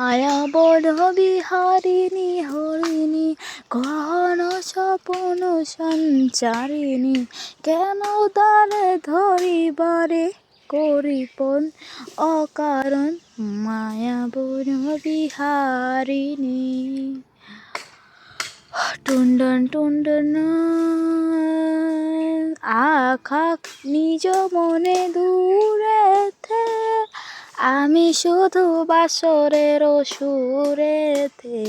মায়াবন বিহারিণী হরিণী গহন স্বপন সঞ্চারিণী কেন তারে ধরিবারে করিপন অকারণ মায়াবন বিহারিণী। টুন্ডন টুন্ডন আখাক নিজ মনে দূরেতে আমি শুধু বাসরের সুরেতে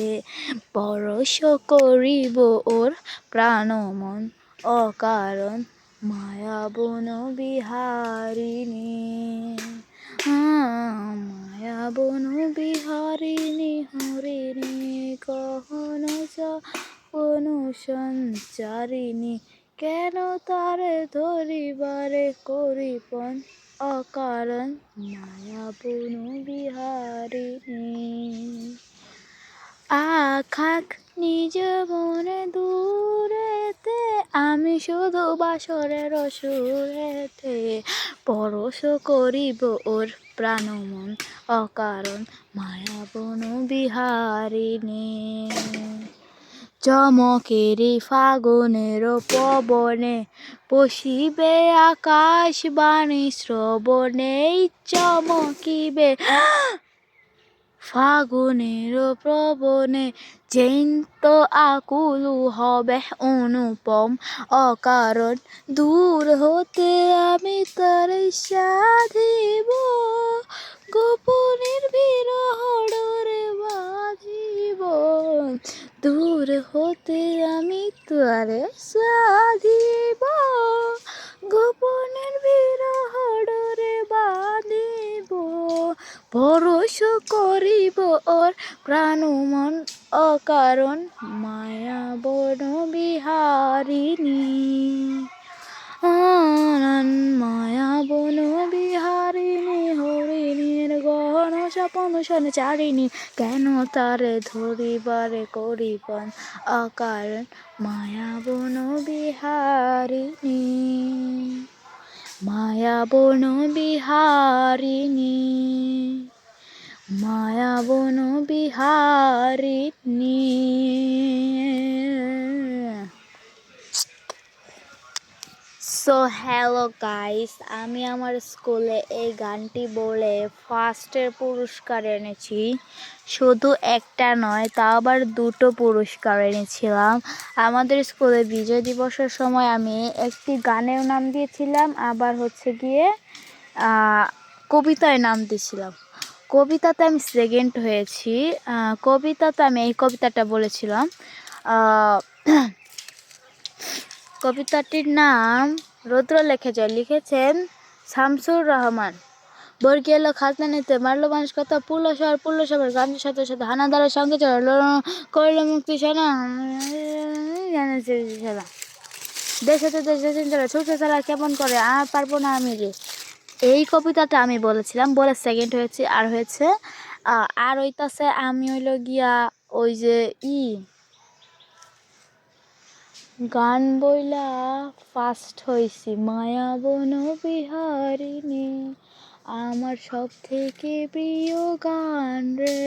পরশ করিব ওর প্রাণ মন অকারণ মায়াবন বিহারিণী। মায়াবন বিহারিণী হরিণী গহন স্বপন সঞ্চারিণী কেন তারে ধরিবারে করিপন অকারণ মায়াবন বিহারিণী। আখাক নিজ মনে দূরেতে আমি শুধু বাসরের সুরেতে পরশ করিব ওর প্রাণ মন অকারণ মায়াবন বিহারিণী। চমকেরি ফাগুনের পবনে পশিবে আকাশ বাণী শ্রবণে চমকিবে ফাগুনের প্রবনে জেন্ত আকুল হবে অনুপম অকারণ দূর হতে আমি তার সাধিব গোপনের বিরহ ডোরে বাঁধিব দূর হতে আমি তারে সাধিব গোপনের বিরহ ডোরে বাঁধিব পরশ করিব ওর প্রাণ মন অকারণ মায়াবন বিহারিণী। মায়াবন বিহারিণী হরিণীর গহন স্বপন সঞ্চারিণী কেন তারে ধরিবারে করিপন অকারণ মায়াবন বিহারিণী। মায়াবন বিহারিণী মায়াবন বিহারিণী। সো হ্যালো গাইস, আমি আমার স্কুলে এই গানটি বলে ফার্স্টের পুরস্কার এনেছি। শুধু একটা নয়, তা আবার 2টো পুরস্কার এনেছিলাম। আমাদের স্কুলে বিজয় দিবসের সময় আমি একটি গানের নাম দিয়েছিলাম, আবার হচ্ছে গিয়ে কবিতায় নাম দিয়েছিলাম। কবিতাতে আমি সেকেন্ড হয়েছি। কবিতাতে আমি এই কবিতাটা বলেছিলাম। কবিতাটির নাম রৌদ্র লেখে যায়, লিখেছেন শামসুর রহমান। বর্গীয় এলো খাজনা নিতে মারলো মানুষ কথা পুল্ল সবার গান্ধীর সাথে সাথে হানাদারের সঙ্গে করল মুক্তি সেনা দেশ হতে দেশ ছুটে চালা কেমন করে আর পারবো না আমি রে। এই কবিতাটা আমি বলেছিলাম, বলে সেকেন্ড হয়েছি। আর হয়েছে আর ওইটাছে আমি হইল গিয়া ওই যে গান বইলা ফার্স্ট হয়েছি। মায়াবন বিহারিণী আমার সব থেকে প্রিয় গান রে।